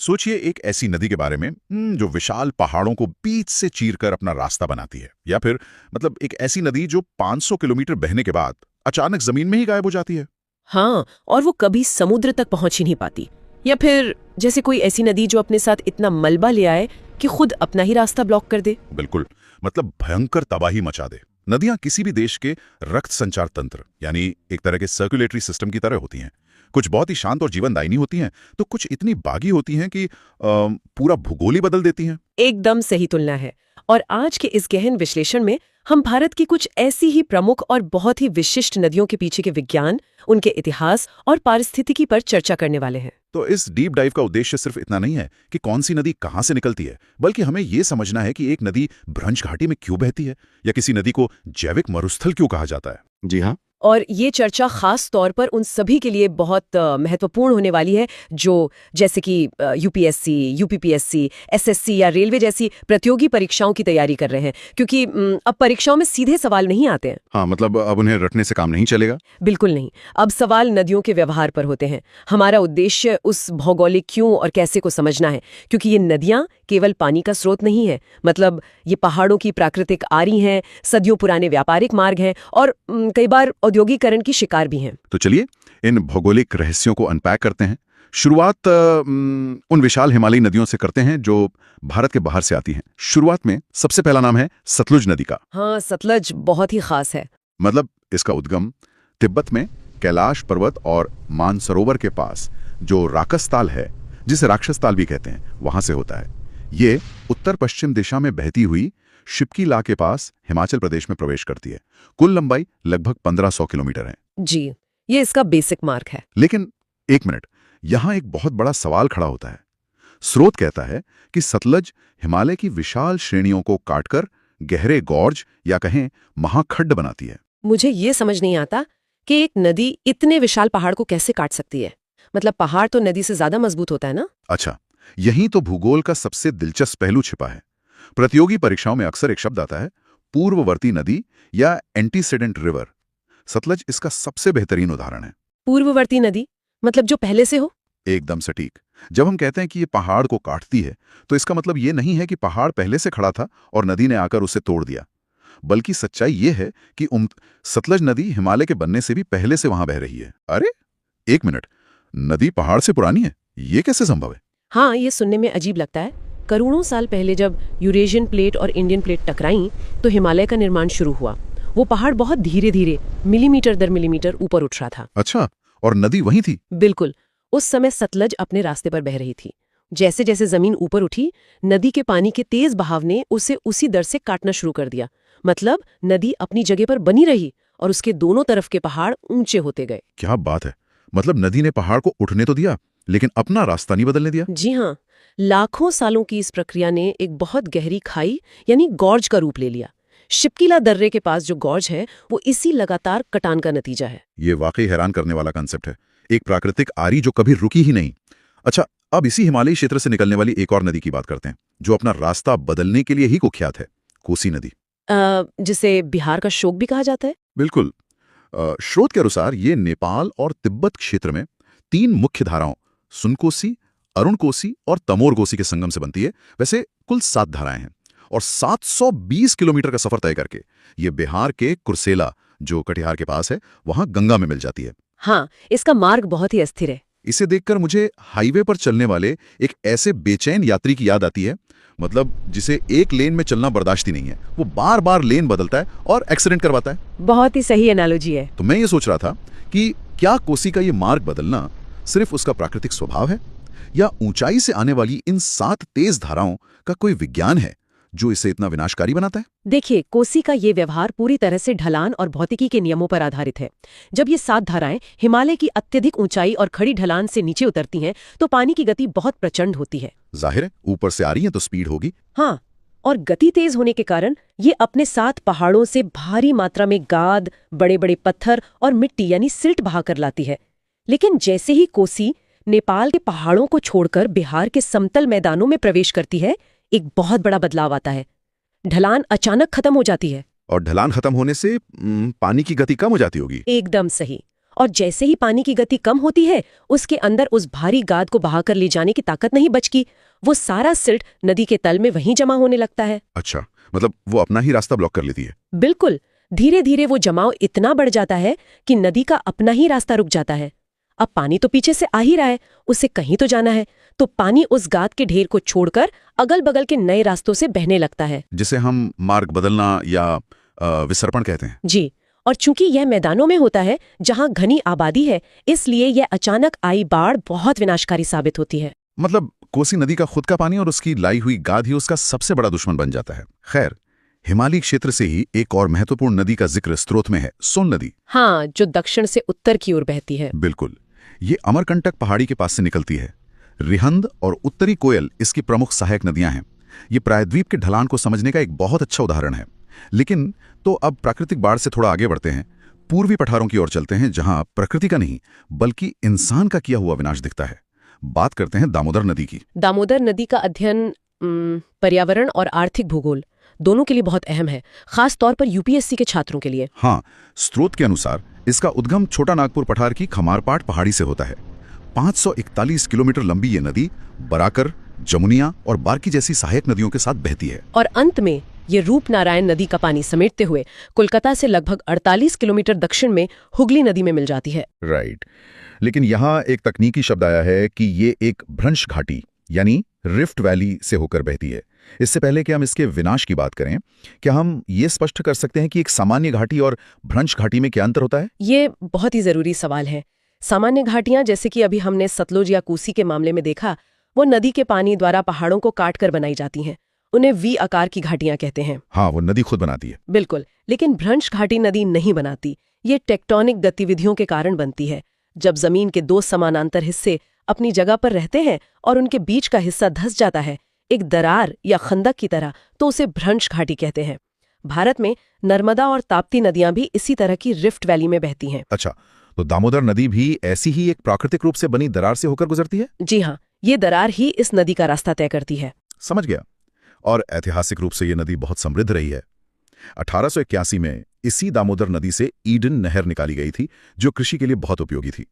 सोचिए एक ऐसी नदी के बारे में जो विशाल पहाड़ों को बीच से चीरकर अपना रास्ता बनाती है, या फिर मतलब एक ऐसी नदी जो 500 किलोमीटर बहने के बाद अचानक जमीन में ही गायब हो जाती है। हाँ, और वो कभी समुद्र तक पहुंच ही नहीं पाती। या फिर जैसे कोई ऐसी नदी जो अपने साथ इतना मलबा ले आए कि खुद अपना ही रास्ता ब्लॉक कर दे। बिल्कुल, मतलब भयंकर तबाही मचा दे। नदियां किसी भी देश के रक्त संचार तंत्र यानी एक तरह के सर्कुलेटरी सिस्टम की तरह होती हैं। कुछ बहुत ही शांत और जीवनदायिनी होती हैं, तो कुछ इतनी बागी होती हैं कि पूरा भूगोल ही बदल देती हैं। एकदम सही तुलना है। और आज के इस गहन विश्लेषण में हम भारत की कुछ ऐसी ही प्रमुख और बहुत ही विशिष्ट नदियों के पीछे के विज्ञान, उनके इतिहास और पारिस्थितिकी पर चर्चा करने वाले हैं। तो इस डीप डाइव का उद्देश्य सिर्फ इतना नहीं है कि कौन सी नदी कहाँ से निकलती है, बल्कि हमें ये समझना है कि एक नदी भ्रंश घाटी में क्यों बहती है, या किसी नदी को जैविक मरुस्थल क्यों कहा जाता है। जी हाँ, और ये चर्चा खास तौर पर उन सभी के लिए बहुत महत्वपूर्ण होने वाली है जो जैसे कि यूपीएससी, यूपीपीएससी, एसएससी या रेलवे जैसी प्रतियोगी परीक्षाओं की तैयारी कर रहे हैं, क्योंकि अब परीक्षाओं में सीधे सवाल नहीं आते हैं। हाँ, मतलब अब उन्हें रटने से काम नहीं चलेगा। बिल्कुल नहीं, अब सवाल नदियों के व्यवहार पर होते हैं। हमारा उद्देश्य उस भौगोलिक क्यों और कैसे को समझना है, क्योंकि ये नदियां केवल पानी का स्रोत नहीं है। मतलब ये पहाड़ों की प्राकृतिक आरी हैं, सदियों पुराने व्यापारिक मार्ग हैं और कई बार औद्योगिकरण की शिकार भी हैं। तो चलिए इन भौगोलिक रहस्यों को अनपैक करते हैं। शुरुआत उन विशाल हिमालयी नदियों से करते हैं जो भारत के बाहर से आती हैं। शुरुआत में सबसे पहला नाम है सतलुज नदी का। हाँ, सतलज बहुत ही खास है। मतलब इसका उद्गम तिब्बत में कैलाश पर्वत और मानसरोवर के पास जो राकसताल है, जिसे राक्षसताल भी कहते हैं, वहां से होता है। ये उत्तर पश्चिम दिशा में बहती हुई शिप्की ला के पास हिमाचल प्रदेश में प्रवेश करती है। कुल लंबाई लगभग 1500 किलोमीटर है। जी, ये इसका बेसिक मार्ग है। लेकिन एक मिनट, यहां एक बहुत बड़ा सवाल खड़ा होता है। स्रोत कहता है कि सतलज हिमालय की विशाल श्रेणियों को काटकर गहरे गॉर्ज या कहें महाखड्ड बनाती है। मुझे ये समझ नहीं आता कि एक नदी इतने विशाल पहाड़ को कैसे काट सकती है। मतलब पहाड़ तो नदी से ज्यादा मजबूत होता है ना। अच्छा, यहीं तो भूगोल का सबसे दिलचस्प पहलू छिपा है। प्रतियोगी परीक्षाओं में अक्सर एक शब्द आता है, पूर्ववर्ती नदी या एंटीसेडेंट रिवर। सतलज इसका सबसे बेहतरीन उदाहरण है। पूर्ववर्ती नदी मतलब जो पहले से हो। एकदम सटीक। जब हम कहते हैं कि ये पहाड़ को काटती है, तो इसका मतलब ये नहीं है कि पहाड़ पहले से खड़ा था और नदी ने आकर उसे तोड़ दिया, बल्कि सच्चाई ये है कि सतलज नदी हिमालय के बनने से भी पहले से वहां बह रही है। अरे एक मिनट, नदी पहाड़ से पुरानी है, ये कैसे संभव है? हाँ, ये सुनने में अजीब लगता है। करोड़ों साल पहले जब यूरेशियन प्लेट और इंडियन प्लेट टकराई तो हिमालय का निर्माण शुरू हुआ। वो पहाड़ बहुत धीरे धीरे मिलीमीटर दर मिलीमीटर ऊपर उठ रहा था। अच्छा, और नदी वहीं थी? बिल्कुल। उस समय सतलज अपने रास्ते पर बह रही थी। जैसे जैसे जमीन ऊपर उठी, नदी के पानी के तेज बहाव ने उसे उसी दर से काटना शुरू कर दिया। मतलब नदी अपनी जगह पर बनी रही और उसके दोनों तरफ के पहाड़ ऊंचे होते गए। क्या बात है! मतलब नदी ने पहाड़ को उठने तो दिया, लेकिन अपना रास्ता नहीं बदलने दिया। जी हाँ, लाखों सालों की इस प्रक्रिया ने एक बहुत गहरी खाई यानी गॉर्ज का रूप ले लिया। शिप्कीला दर्रे के पास जो गॉर्ज है वो इसी लगातार कटान का नतीजा है। ये वाकई हैरान करने वाला कंसेप्ट है, एक प्राकृतिक आरी जो कभी रुकी ही नहीं। अच्छा, अब इसी हिमालयी क्षेत्र से निकलने वाली एक और नदी की बात करते हैं जो अपना रास्ता बदलने के लिए ही कुख्यात है, कोसी नदी। जिसे बिहार का शोक भी कहा जाता है। बिल्कुल। स्रोत के अनुसार ये नेपाल और तिब्बत क्षेत्र में 3 मुख्य धाराओं सुनकोसी, अरुणकोसी और तमोरकोसी के संगम से बनती है। वैसे कुल 7 धाराएं हैं और 720 किलोमीटर का सफर तय करके ये बिहार के कुर्सेला, जो कटिहार के पास है, वहां गंगा में मिल जाती है। हाँ, इसका मार्ग बहुत ही अस्थिर है। इसे देखकर मुझे हाईवे पर चलने वाले एक ऐसे बेचैन यात्री की याद आती है, मतलब जिसे एक लेन में चलना बर्दाश्त ही नहीं है। वो बार बार लेन बदलता है और एक्सीडेंट करवाता है। बहुत ही सही एनालॉजी है। तो मैं ये सोच रहा था कि क्या कोसी का ये मार्ग बदलना सिर्फ उसका प्राकृतिक स्वभाव है, या ऊंचाई से आने वाली इन 7 तेज धाराओं का कोई विज्ञान है जो इसे इतना विनाशकारी बनाता है? देखिए, कोसी का ये व्यवहार पूरी तरह से ढलान और भौतिकी के नियमों पर आधारित है। जब ये 7 धाराएं हिमालय की अत्यधिक ऊंचाई और खड़ी ढलान से नीचे उतरती हैं, तो पानी की गति बहुत प्रचंड होती है। जाहिर है, ऊपर से आ रही है तो स्पीड होगी। हाँ, और गति तेज होने के कारण ये अपने साथ पहाड़ों से भारी मात्रा में गाद, बड़े बड़े पत्थर और मिट्टी यानी सिल्ट बहा कर लाती है। लेकिन जैसे ही कोसी नेपाल के पहाड़ों को छोड़कर बिहार के समतल मैदानों में प्रवेश करती है, एक बहुत बड़ा बदलाव आता है। ढलान अचानक खत्म हो जाती है। और ढलान खत्म होने से पानी की गति कम हो जाती होगी। एकदम सही। और जैसे ही पानी की गति कम होती है, उसके अंदर उस भारी गाद को बहाकर ले जाने की ताकत नहीं बचती। वो सारा सिल्ट नदी के तल में वहीं जमा होने लगता है। अच्छा, मतलब वो अपना ही रास्ता ब्लॉक कर लेती है। बिल्कुल, धीरे धीरे वो जमाव इतना बढ़ जाता है कि नदी का अपना ही रास्ता रुक जाता है। अब पानी तो पीछे से आ ही रहा है, उसे कहीं तो जाना है, तो पानी उस गाद के ढेर को छोड़कर अगल बगल के नए रास्तों से बहने लगता है, जिसे हम मार्ग बदलना या विसर्पण कहते हैं। जी। और चूंकि यह मैदानों में होता है जहां घनी आबादी है, इसलिए यह अचानक आई बाढ़ बहुत विनाशकारी साबित होती है। मतलब कोसी नदी का खुद का पानी और उसकी लाई हुई गाद ही उसका सबसे बड़ा दुश्मन बन जाता है। खैर, हिमालयी क्षेत्र से ही एक और महत्वपूर्ण नदी का जिक्र स्रोत में है, सोन नदी। हाँ, जो दक्षिण से उत्तर की ओर बहती है। बिल्कुल, ये अमरकंटक पहाड़ी के पास से निकलती है। रिहंद और उत्तरी कोयल इसकी प्रमुख सहायक नदियां हैं। ये प्रायद्वीप के ढलान को समझने का एक बहुत अच्छा उदाहरण है। लेकिन तो अब प्राकृतिक बाढ़ से थोड़ा आगे बढ़ते हैं, पूर्वी पठारों की ओर चलते हैं, जहां प्रकृति का नहीं बल्कि इंसान का किया हुआ विनाश दिखता है। बात करते हैं दामोदर नदी की। दामोदर नदी का अध्ययन पर्यावरण और आर्थिक भूगोल दोनों के लिए बहुत अहम है, खास तौर पर यूपीएससी के छात्रों के लिए। हाँ, स्रोत के अनुसार इसका उद्गम छोटा नागपुर पठार की खमारपाट पहाड़ी से होता है। 541 किलोमीटर लंबी ये नदी बराकर, जमुनिया और बारकी जैसी सहायक नदियों के साथ बहती है और अंत में ये रूपनारायण नदी का पानी समेटते हुए कोलकाता से लगभग 48 किलोमीटर दक्षिण में हुगली नदी में मिल जाती है। राइट। लेकिन यहाँ एक तकनीकी शब्द आया है कि ये एक भ्रंश घाटी यानी रिफ्ट वैली से होकर बहती है। इससे पहले कि हम इसके विनाश की बात करें, क्या हम ये स्पष्ट कर सकते हैं कि एक सामान्य घाटी और भ्रंश घाटी में क्या अंतर होता है? ये बहुत ही जरूरी सवाल है। सामान्य घाटियां, जैसे कि अभी हमने सतलुज या कोसी के मामले में देखा, वो नदी के पानी द्वारा पहाड़ों को काटकर बनाई जाती हैं। उन्हें वी आकार की घाटियां कहते हैं। हाँ, वो नदी खुद बनाती है। बिल्कुल, लेकिन भ्रंश घाटी नदी नहीं बनाती। ये टेक्टोनिक गतिविधियों के कारण बनती है। जब जमीन के दो समानांतर हिस्से अपनी जगह पर रहते हैं और उनके बीच का हिस्सा धंस जाता है, एक दरार या खंदक की तरह, तो उसे भ्रंश घाटी कहते हैं। भारत में नर्मदा और ताप्ती नदियां भी इसी तरह की रिफ्ट वैली में बहती हैं। अच्छा, तो दामोदर नदी भी ऐसी ही एक प्राकृतिक रूप से बनी दरार से होकर गुजरती है? जी हाँ, ये दरार ही इस नदी का रास्ता तय करती है। समझ गया। और ऐतिहासिक रूप से ये नदी बहुत समृद्ध रही है। 1881 में इसी दामोदर नदी से ईडन नहर निकाली गई थी, जो कृषि के लिए बहुत उपयोगी थी।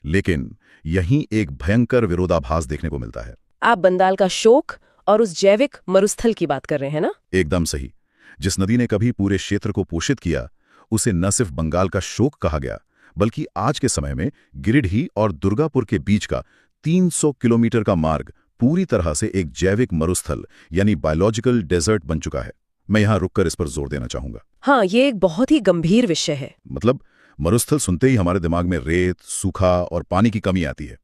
लेकिन यहीं एक भयंकर विरोधाभास देखने को मिलता है। आप बंदाल का शोक और उस जैविक मरुस्थल की बात कर रहे हैं ना? एकदम सही। जिस नदी ने कभी पूरे क्षेत्र को पोषित किया, उसे न सिर्फ बंगाल का शोक कहा गया, बल्कि आज के समय में गिरिडीह और दुर्गापुर के बीच का 300 किलोमीटर का मार्ग पूरी तरह से एक जैविक मरुस्थल यानी बायोलॉजिकल डेजर्ट बन चुका है। मैं यहां रुककर इस पर जोर देना चाहूंगा। हाँ, ये एक बहुत ही गंभीर विषय है। मतलब मरुस्थल सुनते ही हमारे दिमाग में रेत, सूखा और पानी की कमी आती है।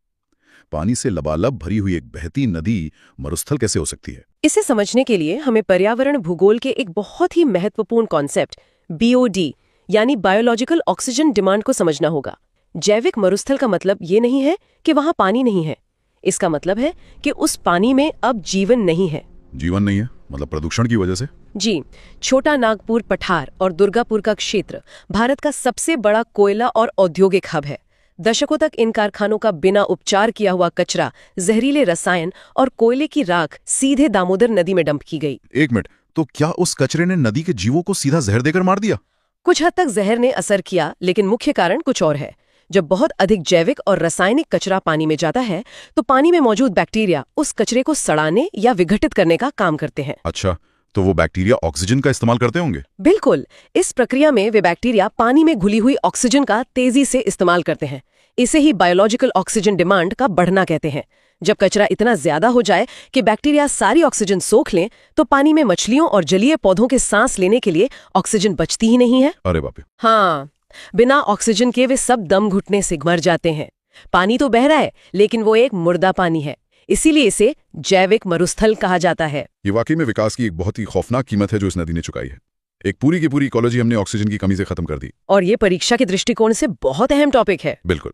पानी से लबालब भरी हुई एक बहती नदी मरुस्थल कैसे हो सकती है? इसे समझने के लिए हमें पर्यावरण भूगोल के एक बहुत ही महत्वपूर्ण कॉन्सेप्ट बीओडी यानी बायोलॉजिकल ऑक्सीजन डिमांड को समझना होगा। जैविक मरुस्थल का मतलब ये नहीं है कि वहां पानी नहीं है। इसका मतलब है कि उस पानी में अब जीवन नहीं है। जीवन नहीं है मतलब प्रदूषण की वजह से? जी, छोटा नागपुर पठार और दुर्गापुर का क्षेत्र भारत का सबसे बड़ा कोयला और औद्योगिक हब है। दशकों तक इन कारखानों का बिना उपचार किया हुआ कचरा, जहरीले रसायन और कोयले की राख सीधे दामोदर नदी में डंप की गई। एक मिनट, तो क्या उस कचरे ने नदी के जीवों को सीधा जहर देकर मार दिया? कुछ हद तक जहर ने असर किया, लेकिन मुख्य कारण कुछ और है। जब बहुत अधिक जैविक और रासायनिक कचरा पानी में जाता है, तो पानी में मौजूद बैक्टीरिया उस कचरे को सड़ाने या विघटित करने का काम करते हैं। अच्छा, तो वो बैक्टीरिया ऑक्सीजन का इस्तेमाल करते होंगे? बिल्कुल, इस प्रक्रिया में वे बैक्टीरिया पानी में घुली हुई ऑक्सीजन का तेजी से इस्तेमाल करते हैं। इसे ही बायोलॉजिकल ऑक्सीजन डिमांड का बढ़ना कहते हैं। जब कचरा इतना ज्यादा हो जाए कि बैक्टीरिया सारी ऑक्सीजन सोख लें, तो पानी में मछलियों और जलीय पौधों के सांस लेने के लिए ऑक्सीजन बचती ही नहीं है। अरे बाप रे। हाँ, बिना ऑक्सीजन के वे सब दम घुटने से मर जाते हैं। पानी तो बह रहा है, लेकिन वो एक मुर्दा पानी है, इसीलिए इसे जैविक मरुस्थल कहा जाता है। ये वाकई में विकास की एक बहुत ही खौफनाक कीमत है जो इस नदी ने चुकाई है। एक पूरी की पूरी इकोलॉजी हमने ऑक्सीजन की कमी से खत्म कर दी। और ये परीक्षा के दृष्टिकोण से बहुत अहम टॉपिक है। बिल्कुल।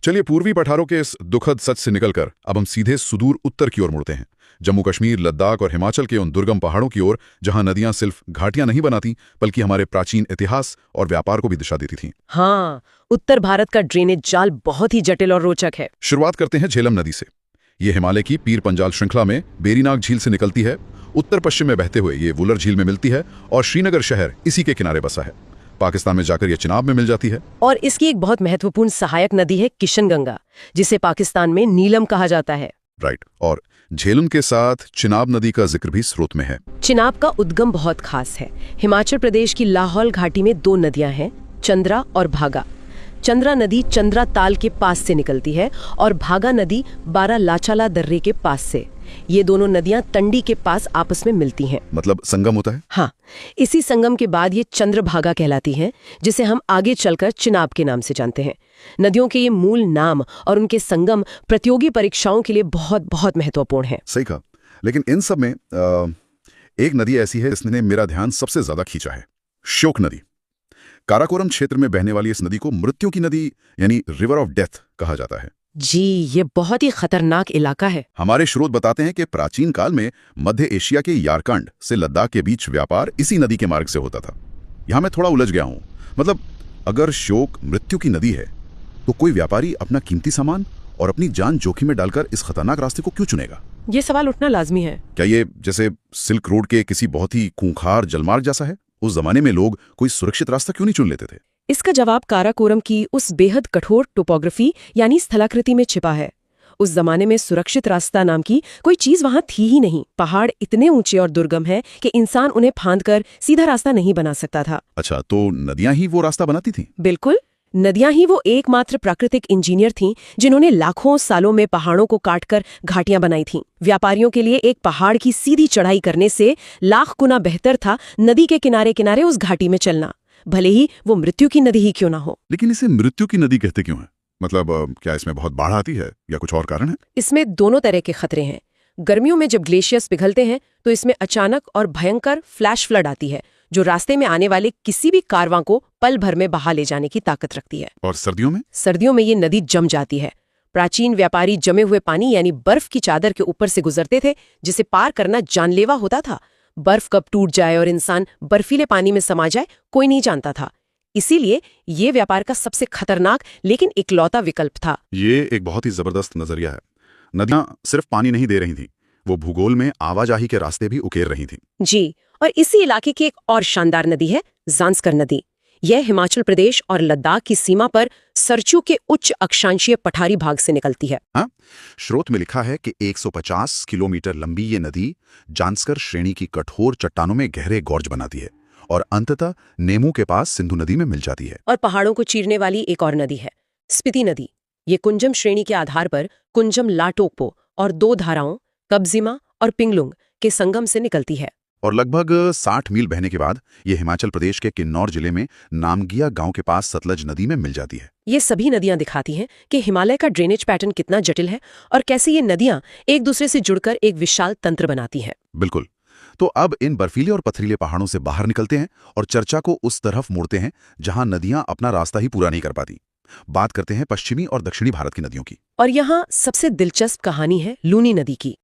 चलिए, पूर्वी पठारों के इस दुखद सच से निकलकर अब हम सीधे सुदूर उत्तर की ओर मुड़ते हैं, जम्मू कश्मीर, लद्दाख और हिमाचल के उन दुर्गम पहाड़ों की ओर, जहां नदियां सिर्फ घाटियां नहीं बनाती बल्कि हमारे प्राचीन इतिहास और व्यापार को भी दिशा देती थीं। हाँ, उत्तर भारत का ड्रेनेज जाल बहुत ही जटिल और रोचक है। शुरुआत करते हैं झेलम नदी से। ये हिमालय की पीर पंजाल श्रृंखला में बेरीनाग झील से निकलती है। उत्तर पश्चिम में बहते हुए ये वुलर झील में मिलती है और श्रीनगर शहर इसी के किनारे बसा है। पाकिस्तान में जाकर ये चिनाब में मिल जाती है। और इसकी एक बहुत महत्वपूर्ण सहायक नदी है किशनगंगा, जिसे पाकिस्तान में नीलम कहा जाता है। राइट। और झेलम के साथ चिनाब नदी का जिक्र भी स्रोत में है। चिनाब का उद्गम बहुत खास है। हिमाचल प्रदेश की लाहौल घाटी में 2 नदियां हैं, चंद्रा और भागा। चंद्रा नदी चंद्रा ताल के पास से निकलती है और भागा नदी बारा लाचाला दर्रे के पास से। ये दोनों नदियां तंडी के पास आपस में मिलती हैं। मतलब संगम होता है। हाँ, इसी संगम के बाद ये चंद्रभागा कहलाती हैं, जिसे हम आगे चलकर चिनाब के नाम से जानते हैं। नदियों के ये मूल नाम और उनके संगम प्रतियोगी परीक्षाओं के लिए बहुत बहुत महत्वपूर्ण है। सही कहा। लेकिन इन सब में एक नदी ऐसी है जिसने मेरा ध्यान सबसे ज्यादा खींचा है, श्योक नदी। काराकोरम क्षेत्र में बहने वाली इस नदी को मृत्यु की नदी यानी रिवर ऑफ डेथ कहा जाता है। जी, ये बहुत ही खतरनाक इलाका है। हमारे स्रोत बताते हैं कि प्राचीन काल में मध्य एशिया के यारकंड से लद्दाख के बीच व्यापार इसी नदी के मार्ग से होता था। यहां मैं थोड़ा उलझ गया हूं। मतलब अगर श्योक मृत्यु की नदी है तो कोई व्यापारी अपना कीमती सामान और अपनी जान जोखिम में डालकर इस खतरनाक रास्ते को क्यों चुनेगा? ये सवाल उठना लाजमी है। क्या ये जैसे सिल्क रोड के किसी बहुत ही खूंखार जलमार्ग जैसा है? उस जमाने में लोग कोई सुरक्षित रास्ता क्यों नहीं चुन लेते थे? इसका जवाब काराकोरम की उस बेहद कठोर टोपोग्राफी यानी स्थलाकृति में छिपा है। उस जमाने में सुरक्षित रास्ता नाम की कोई चीज वहां थी ही नहीं। पहाड़ इतने ऊंचे और दुर्गम है कि इंसान उन्हें फांदकर सीधा रास्ता नहीं बना सकता था। अच्छा, तो नदियां ही वो रास्ता बनाती थीं? बिल्कुल, नदियां ही वो एकमात्र प्राकृतिक इंजीनियर थीं जिन्होंने लाखों सालों में पहाड़ों को काटकर घाटियां बनाई थीं। व्यापारियों के लिए एक पहाड़ की सीधी चढ़ाई करने से लाख गुना बेहतर था नदी के किनारे किनारे उस घाटी में चलना, भले ही वो मृत्यु की नदी ही क्यों ना हो। लेकिन इसे मृत्यु की नदी कहते क्यों है? मतलब क्या इसमें बहुत बाढ़ आती है या कुछ और कारण है? इसमें दोनों तरह के खतरे हैं। गर्मियों में जब ग्लेशियर्स पिघलते हैं तो इसमें अचानक और भयंकर फ्लैश फ्लड आती है, जो रास्ते में आने वाले किसी भी कारवां को पल भर में बहा ले जाने की ताकत रखती है। और सर्दियों में? सर्दियों में ये नदी जम जाती है। प्राचीन व्यापारी जमे हुए पानी यानी बर्फ की चादर के ऊपर से गुजरते थे, जिसे पार करना जानलेवा होता था। बर्फ कब टूट जाए और इंसान बर्फीले पानी में समा जाए, कोई नहीं जानता था। इसीलिए ये व्यापार का सबसे खतरनाक लेकिन इकलौता विकल्प था। ये एक बहुत ही जबरदस्त नजरिया है। नदियां सिर्फ पानी नहीं दे रही थी, वो भूगोल में आवाजाही के रास्ते भी उकेर रही थी। जी, और इसी इलाके की एक और शानदार नदी है ज़ांस्कर नदी। यह हिमाचल प्रदेश और लद्दाख की सीमा पर सरचू के उच्च अक्षांशीय पठारी भाग से निकलती है। हाँ, स्रोत में लिखा है कि 150 किलोमीटर लंबी ये नदी जांस्कर श्रेणी की कठोर चट्टानों में गहरे गॉर्ज बनाती है और अंततः नेमू के पास सिंधु नदी में मिल जाती है। और पहाड़ों को चीरने वाली एक और नदी है स्पीति नदी। ये कुंजम श्रेणी के आधार पर कुंजम लाटोकपो और 2 धाराओं कब्जिमा और पिंगलुंग के संगम से निकलती है। और लगभग 60 मील बहने के बाद ये हिमाचल प्रदेश के किन्नौर जिले में नामगिया गांव के पास सतलज नदी में मिल जाती है। ये सभी नदियां दिखाती हैं कि हिमालय का ड्रेनेज पैटर्न कितना जटिल है और कैसे ये नदियां एक दूसरे से जुड़कर एक विशाल तंत्र बनाती हैं। बिल्कुल। तो अब इन बर्फीले और पथरीले पहाड़ों से बाहर निकलते हैं और चर्चा को उस तरफ मोड़ते हैं जहां नदियां अपना रास्ता ही पूरा नहीं कर पाती। बात करते हैं पश्चिमी और दक्षिणी भारत की नदियों की। और यहाँ सबसे दिलचस्प कहानी है लूनी नदी की।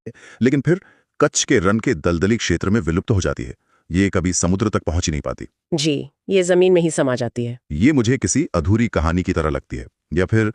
लेकिन फिर कच्छ के रन के दलदली क्षेत्र में विलुप्त हो जाती है। ये कभी समुद्र तक पहुंच ही नहीं पाती। जी, ये जमीन में ही समा जाती है। ये मुझे किसी अधूरी कहानी की तरह लगती है, या फिर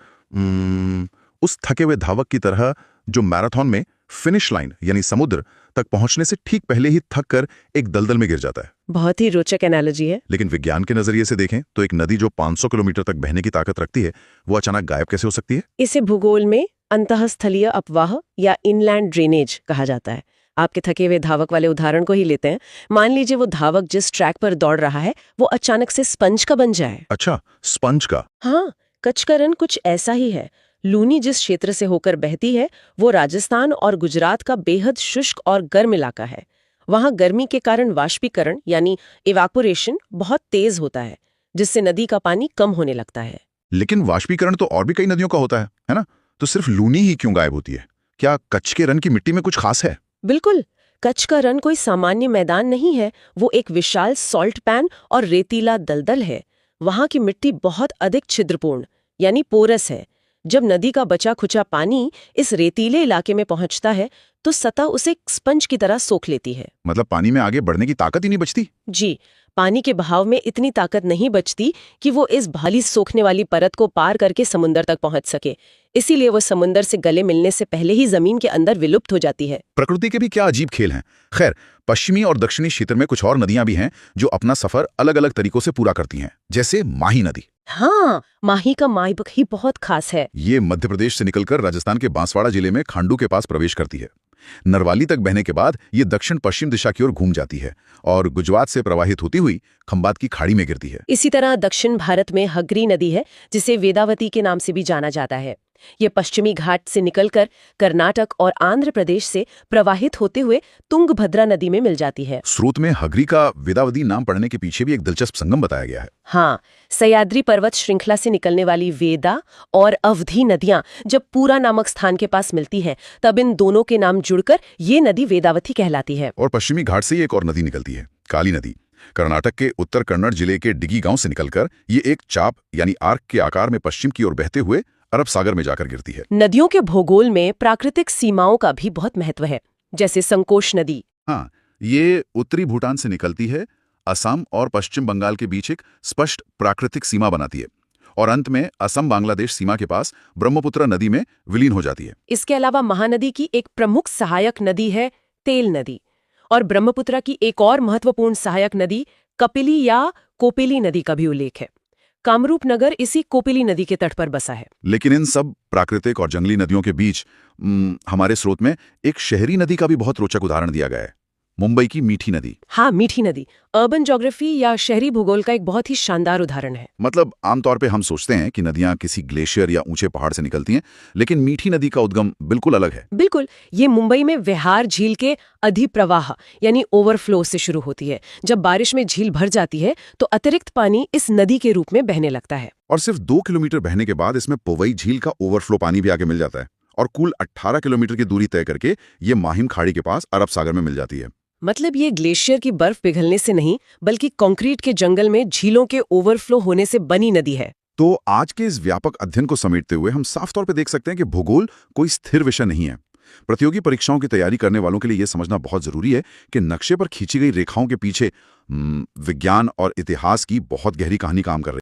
उस थके हुए धावक की तरह जो मैराथन में फिनिश लाइन यानी समुद्र तक पहुंचने से ठीक पहले ही थक कर एक दलदल में गिर जाता है। बहुत ही रोचक एनालॉजी है। लेकिन विज्ञान के नजरिए से देखें तो एक नदी जो 500 किलोमीटर तक बहने की ताकत रखती है, वो अचानक गायब कैसे हो सकती है? इसे भूगोल में अंतःस्थलीय अपवाह या इनलैंड ड्रेनेज कहा जाता है। आपके थके हुए धावक वाले उदाहरण को ही लेते हैं। मान लीजिए वो धावक जिस ट्रैक पर दौड़ रहा है वो अचानक से स्पंज का बन जाए। अच्छा, स्पंज का? हाँ, कच्छ का रन कुछ ऐसा ही है। लूनी जिस क्षेत्र से होकर बहती है वो राजस्थान और गुजरात का बेहद शुष्क और गर्म इलाका है। वहां गर्मी के कारण वाष्पीकरण यानी इवापोरेशन बहुत तेज होता है, जिससे नदी का पानी कम होने लगता है। लेकिन वाष्पीकरण तो और भी कई नदियों का होता है ना? तो सिर्फ लूनी ही क्यों गायब होती है? क्या कच्छ के रन की मिट्टी में कुछ खास है? बिल्कुल, कच्छ का रन कोई सामान्य मैदान नहीं है। वो एक विशाल सॉल्ट पैन और रेतीला दलदल है। वहां की मिट्टी बहुत अधिक छिद्रपूर्ण यानी पोरस है, जब नदी का बचा खुचा पानी इस रेतीले इलाके में पहुंचता है तो सतह उसे एक स्पंज की तरह सोख लेती है। मतलब पानी में आगे बढ़ने की ताकत ही नहीं बचती। जी, पानी के बहाव में इतनी ताकत नहीं बचती कि वो इस भाली सोखने वाली परत को पार करके समुंदर तक पहुंच सके। इसीलिए वो समुंदर से गले मिलने से पहले ही जमीन के अंदर विलुप्त हो जाती है। प्रकृति के भी क्या अजीब खेल हैं। खैर, पश्चिमी और दक्षिणी क्षेत्र में कुछ और नदियां भी हैं जो अपना सफर अलग अलग तरीकों से पूरा करती हैं, जैसे माही नदी। हाँ, माही का माईबक ही बहुत खास है। ये मध्य प्रदेश से निकलकर राजस्थान के बांसवाड़ा जिले में खांडू के पास प्रवेश करती है। नरवाली तक बहने के बाद ये दक्षिण पश्चिम दिशा की ओर घूम जाती है और गुजरात से प्रवाहित होती हुई खंबात की खाड़ी में गिरती है। इसी तरह दक्षिण भारत में हगरी नदी है, जिसे वेदावती के नाम से भी जाना जाता है। ये पश्चिमी घाट से निकलकर कर्नाटक और आंध्र प्रदेश से प्रवाहित होते हुए तुंगभद्रा नदी में मिल जाती है। स्रोत में हगरी का वेदावती नाम पड़ने के पीछे भी एक दिलचस्प संगम बताया गया है। हाँ, सह्याद्री पर्वत श्रृंखला से निकलने वाली वेदा और अवधि नदियां जब पूरा नामक स्थान के पास मिलती हैं, तब इन दोनों के नाम जुड़कर ये नदी वेदावती कहलाती है। और पश्चिमी घाट से ही एक और नदी निकलती है, काली नदी। कर्नाटक के उत्तर कन्नड़ जिले के डिगी गांव से निकलकर ये एक चाप यानी आर्क के आकार में पश्चिम की ओर बहते हुए अरब सागर में जाकर गिरती है। नदियों के भूगोल में प्राकृतिक सीमाओं का भी बहुत महत्व है, जैसे संकोश नदी। हाँ, ये उत्तरी भूटान से निकलती है, असम और पश्चिम बंगाल के बीच एक स्पष्ट प्राकृतिक सीमा बनाती है और अंत में असम बांग्लादेश सीमा के पास ब्रह्मपुत्र नदी में विलीन हो जाती है। इसके अलावा महानदी की एक प्रमुख सहायक नदी है तेल नदी, और ब्रह्मपुत्र की एक और महत्वपूर्ण सहायक नदी कपिली या कोपिली नदी का भी उल्लेख है। कामरूप नगर इसी कोपिली नदी के तट पर बसा है। लेकिन इन सब प्राकृतिक और जंगली नदियों के बीच हमारे स्रोत में एक शहरी नदी का भी बहुत रोचक उदाहरण दिया गया है, मुंबई की मीठी नदी। हाँ, मीठी नदी अर्बन ज्योग्राफी या शहरी भूगोल का एक बहुत ही शानदार उदाहरण है। मतलब आमतौर पे हम सोचते हैं कि नदियां किसी ग्लेशियर या ऊंचे पहाड़ से निकलती हैं, लेकिन मीठी नदी का उद्गम बिल्कुल अलग है। बिल्कुल, ये मुंबई में विहार झील के अधिप्रवाह यानी ओवरफ्लो से शुरू होती है। जब बारिश में झील भर जाती है तो अतिरिक्त पानी इस नदी के रूप में बहने लगता है। और सिर्फ 2 किलोमीटर बहने के बाद इसमें पोवई झील का ओवरफ्लो पानी भी आके मिल जाता है और कुल 18 किलोमीटर की दूरी तय करके ये माहिम खाड़ी के पास अरब सागर में मिल जाती है। मतलब ये ग्लेशियर की बर्फ पिघलने से नहीं, बल्कि कंक्रीट के जंगल में झीलों के ओवरफ्लो होने से बनी नदी है। तो आज के इस व्यापक अध्ययन को समेटते हुए हम साफ तौर पे देख सकते हैं कि भूगोल कोई स्थिर विषय नहीं है। प्रतियोगी परीक्षाओं की तैयारी करने वालों के लिए यह समझना बहुत जरूरी है कि नक्शे पर खींची गई रेखाओं के पीछे विज्ञान और इतिहास की बहुत गहरी कहानी काम कर रही है।